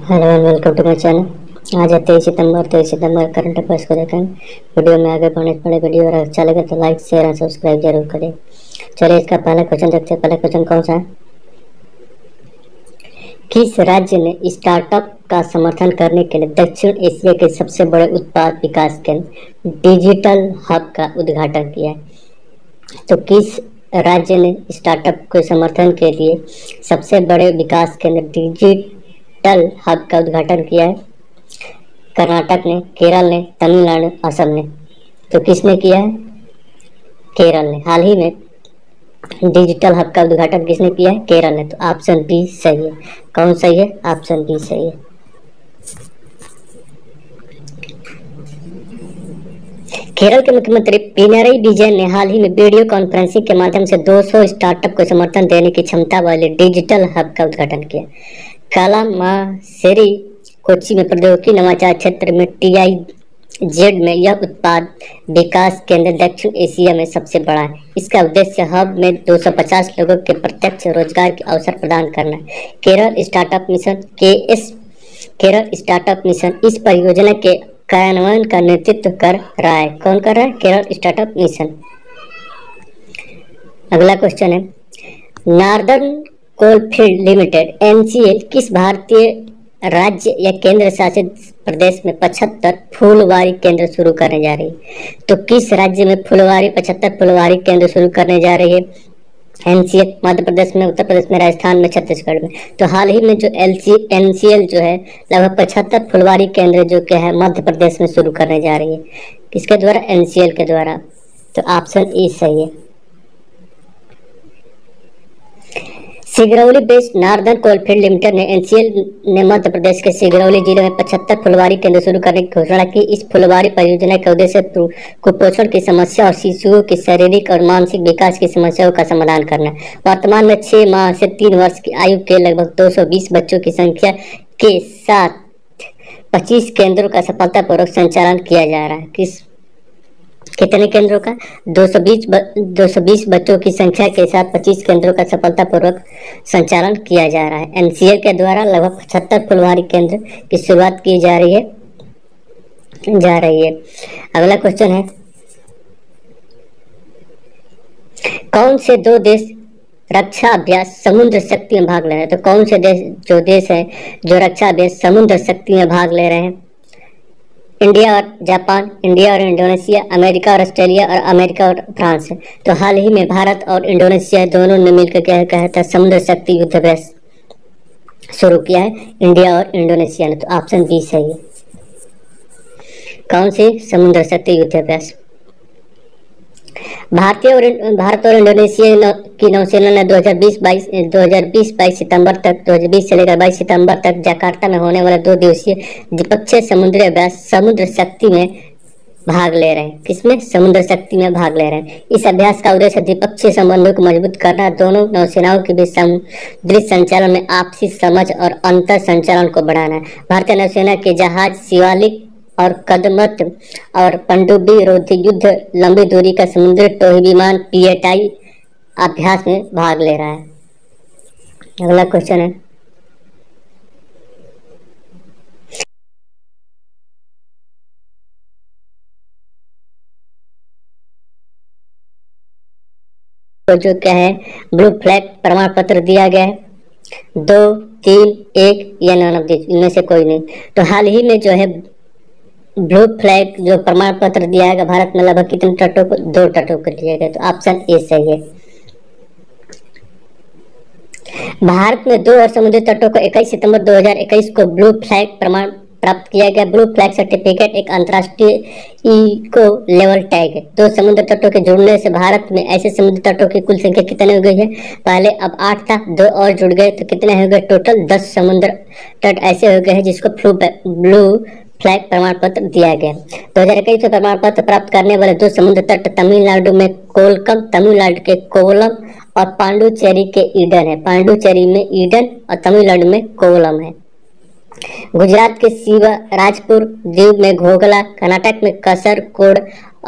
Hello and welcome to my channel. आज है 23 सितंबर current affairs को देखेंगे। वीडियो में आगे बढ़ने से पहले वीडियो अगर अच्छा लगे तो लाइक शेयर और सब्सक्राइब जरूर करें। चलिए इसका पहला क्वेश्चन देखते हैं। पहला क्वेश्चन कौन सा है? किस राज्य ने स्टार्टअप का समर्थन करने के लिए दक्षिण एशिया के सबसे बड़े उत्पाद विकास केंद्र डिजिटल हब का उद्घाटन किया है? तो किस राज्य ने स्टार्टअप के समर्थन के लिए सबसे बड़े विकास केंद्र डिजिटल हब का उद्घाटन किया है? कर्नाटक ने, केरल ने, तमिलनाडु, असम ने। तो किसने किया है? केरल ने। हाल ही में डिजिटल हब का उद्घाटन किसने किया है? केरल ने। तो ऑप्शन बी सही है। कौन सही है? ऑप्शन बी सही है। केरल के मुख्यमंत्री पिनरई विजयन ने हाल ही में वीडियो कॉन्फ्रेंसिंग के माध्यम से 200 स्टार्टअप को समर्थन देने की क्षमता वाले डिजिटल हब का उद्घाटन किया। कालामासेरी कोच्चि में प्रौद्योगिकी नवाचार क्षेत्र में TIZ में यह उत्पाद विकास केंद्र दक्षिण एशिया में सबसे बड़ा है। इसका उद्देश्य हब में 250 लोगों के प्रत्यक्ष रोजगार के अवसर प्रदान करना है। केरल स्टार्टअप मिशन इस परियोजना के कार्यान्वयन का नेतृत्व कर रहा है। कौन कर रहा है? Kerala startup mission. अगला क्वेश्चन है, नॉर्दर्न कोलफील्ड लिमिटेड NCL किस भारतीय राज्य या केंद्र शासित प्रदेश में 75 फुलवारी केंद्र शुरू करने जा रही है? तो किस राज्य में 75 फुलवारी केंद्र शुरू करने जा रही है? NCL मध्य प्रदेश में, उत्तर प्रदेश में, राजस्थान में, छत्तीसगढ़ में। तो हाल ही में जो NCL जो है लगभग 75 फुलवारी केंद्र जो क्या है मध्य प्रदेश में शुरू करने जा रही है। किसके द्वारा? NCL के द्वारा। तो ऑप्शन ई सही है। Singrauli based northern coalfield limited ने NCL ने मध्य प्रदेश के सिगरौली जिले में 75 फुलवारी केंद्र शुरू करने की घोषणा की। इस फुलवारी परियोजना का उद्देश्य कुपोषण की समस्या और शिशुओं के शारीरिक और मानसिक विकास की समस्याओं का समाधान करना है। वर्तमान में 6 माह से 3 वर्ष की आयु के लगभग 220 बच्चों की संख्या के साथ 25 केंद्रों का सफलतापूर्वक संचालन किया जा रहा है। कितने केंद्रों का? 220 बच्चों की संख्या के साथ 25 केंद्रों का सफलतापूर्वक संचालन किया जा रहा है। NCL के द्वारा लगभग 75 फुलवारी केंद्र की शुरुआत की जा रही है। अगला क्वेश्चन है, कौन से 2 देश रक्षा अभ्यास समुद्र शक्ति में भाग ले रहे हैं? तो कौन से देश है जो रक्षा अभ्यास समुद्र शक्ति में भाग ले रहे हैं? इंडिया और जापान, इंडिया और इंडोनेशिया, अमेरिका और ऑस्ट्रेलिया और अमेरिका और फ्रांस है। तो हाल ही में भारत और इंडोनेशिया दोनों ने मिलकर क्या कहा था? समुद्र शक्ति युद्ध अभ्यास शुरू किया है इंडिया और इंडोनेशिया ने। तो ऑप्शन बी सही है। कौन सी? समुद्र शक्ति युद्ध अभ्यास। भारत और इंडोनेशिया की नौसेना ने 2020 से लेकर 22 सितंबर तक जकार्ता में होने वाले 2 दिवसीय द्विपक्षीय समुद्री अभ्यास समुद्र शक्ति में भाग ले रहे हैं। किसमें? समुद्र शक्ति में भाग ले रहे हैं। इस अभ्यास का उद्देश्य द्विपक्षीय संबंधों को मजबूत करना, दोनों नौसेनाओं के बीच समुद्री संचालन में आपसी समझ और अंतर संचालन को बढ़ाना है। भारतीय नौसेना के जहाज शिवालिक और कदमत और पनडुब्बी रोधी युद्ध लंबी दूरी का समुद्री टोही विमान PATI अभ्यास में भाग ले रहा है। अगला क्वेश्चन है, तो जो क्या है ब्लू फ्लैग प्रमाण पत्र दिया गया है? 2, 3, 1 या नॉन ऑफ दिस, इनमें से कोई नहीं। तो हाल ही में जो है ब्लू फ्लैग जो प्रमाण पत्र दिया गया भारत में लगभग कितने तटों को? 2 तटों को दिया गया। तो ऑप्शन ए सही है। भारत में 2 और समुद्री तटों को 21 सितंबर 2021 को ब्लू फ्लैग प्रमाण प्राप्त किया गया। ब्लू फ्लैग सर्टिफिकेट एक अंतर्राष्ट्रीय इको लेवल टैग है। 2 समुद्र तटों के जुड़ने से भारत में ऐसे समुद्री तटों की कुल संख्या कितने हो गई है? पहले अब 8 था, 2 और जुड़ गए तो कितने हो गए? टोटल 10 समुद्र तट ऐसे हो गए हैं जिसको ब्लू फ्लैग प्रमाण पत्र दिया गया। 2021 में प्रमाण पत्र प्राप्त करने वाले 2 समुद्र तट तमिलनाडु में कोलकम, तमिलनाडु के कोवलम और पांडुचेरी के ईडन है। पांडुचेरी में ईडन और तमिलनाडु में कोवलम है। गुजरात के शिवराजपुर द्वीप में घोघला, कर्नाटक में कसरकोड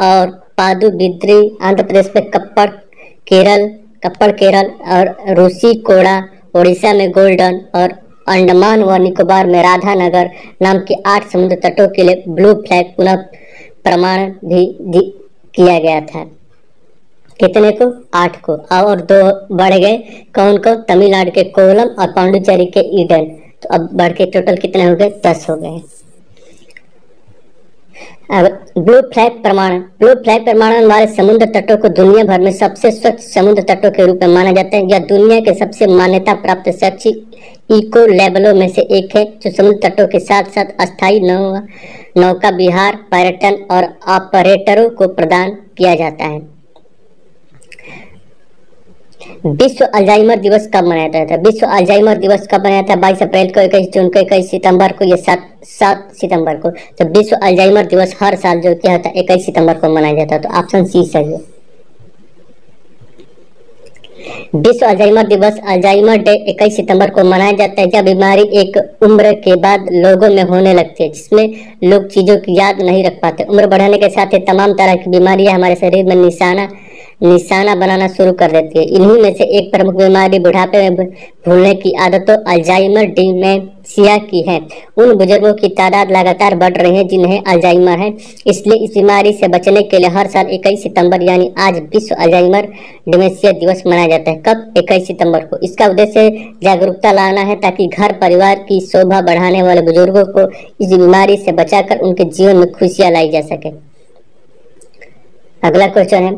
और पादुबिद्री, आंध्र प्रदेश में कप्पड़ केरल और रूसी कोड़ा, ओडिशा में गोल्डन और अंडमान व निकोबार में राधानगर नाम के 8 समुद्र तटों के लिए ब्लू फ्लैग पुनः प्रमाण भी किया गया था। कितने को? 8 को। और 2 बढ़ गए, कौन को? तमिलनाडु के कोलम और पांडुचेरी के ईडन। तो अब बढ़ के टोटल कितने हो गए? 10 हो गए। अब ब्लू फ्लैग प्रमाणन वाले समुद्र तटों को दुनिया भर में सबसे स्वच्छ समुद्र तटों के रूप में माना जाता है। यह दुनिया के सबसे मान्यता प्राप्त शैक्षिक इको लेबलों में से एक है, जो समुद्र तटों के साथ साथ अस्थायी नौका विहार, पर्यटन और ऑपरेटरों को प्रदान किया जाता है। विश्व अल्जाइमर दिवस कब मनाया जाता है? विश्व अल्जाइमर दिवस कब मनाया जाता है? 22 अप्रैल को, 21 जून को, 21 सितंबर को, या 7 सितंबर को। तो विश्व अल्जाइमर दिवस हर साल जो क्या होता है 21 सितंबर को मनाया जाता है। तो ऑप्शन सी सही है। विश्व अल्जाइमर दिवस, अल्जाइमर डे 21 सितंबर को मनाया जाता है। यह बीमारी एक उम्र के बाद लोगों में होने लगती है, जिसमें लोग चीजों की याद नहीं रख पाते। उम्र बढ़ने के साथ ही तमाम तरह की बीमारियां हमारे शरीर में निशाना बनाना शुरू कर देती है। इन्हीं में से एक प्रमुख बीमारी बुढ़ापे में भूलने की आदतों अल्जाइमर डिमेंशिया की है। उन बुजुर्गों की तादाद लगातार बढ़ रही है जिन्हें अल्जाइमर है। इसलिए इस बीमारी से बचने के लिए हर साल 21 सितंबर यानी आज विश्व अल्जाइमर डिमेंशिया दिवस मनाया जाता है। कब? 21 सितंबर को। इसका उद्देश्य जागरूकता लाना है ताकि घर परिवार की शोभा बढ़ाने वाले बुजुर्गों को इस बीमारी से बचाकर उनके जीवन में खुशियां लाई जा सके। अगला क्वेश्चन है,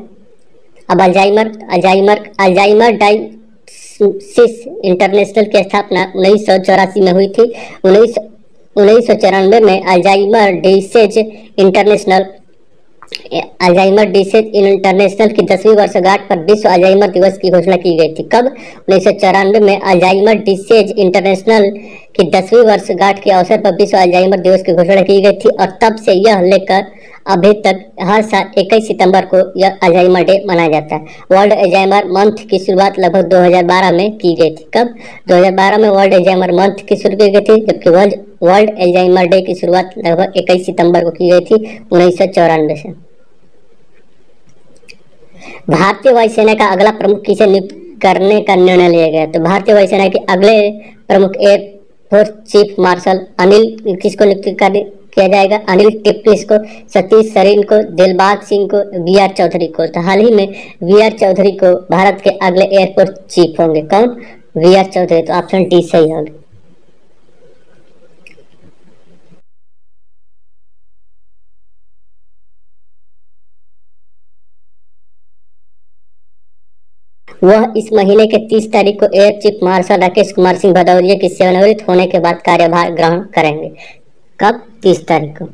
अब अल्जाइमर डायग्नोसिस इंटरनेशनल की स्थापना 1984 में हुई थी। 1994 में अल्जाइमर डिसीज इंटरनेशनल की 10वीं वर्षगांठ पर विश्व अल्जाइमर दिवस की घोषणा की गई थी। कब? 1994 में अल्जाइमर डिसीज इंटरनेशनल की 10वीं वर्षगांठ के अवसर पर विश्व अल्जाइमर दिवस की घोषणा की गई थी और तब से यह लेकर अभी तक हर साल 21 सितंबर को यह अल्जाइमर डे मनाया जाता है। वर्ल्ड अल्जाइमर मंथ की शुरुआत लगभग 2012 में की गई थी। कब? 2012 में वर्ल्ड अल्जाइमर मंथ की शुरू की गई थी, जबकि वर्ल्ड अल्जाइमर डे की शुरुआत लगभग 21 सितंबर को की गई थी 1994 से। भारतीय वायुसेना का अगला प्रमुख किसे नियुक्त करने का निर्णय लिया गया? तो भारतीय वायुसेना के अगले प्रमुख एयरफोर्स चीफ मार्शल अनिल किसको नियुक्त किया जाएगा? अनिल टिप्पणी को, सतीश सरीन को, दिलबाग सिंह को, वी.आर. चौधरी को। तो हाल ही में वी.आर. चौधरी को भारत के अगले एयरफोर्स चीफ होंगे। कौन? वी.आर. चौधरी। तो ऑप्शन डी सही होगा। वह इस महीने के 30 तारीख को air chief marshal Rakesh Kumar Singh Bhadauria की सेवानिवृत्त होने के बाद कार्यभार ग्रहण करेंगे। कब? 30 तारीख को।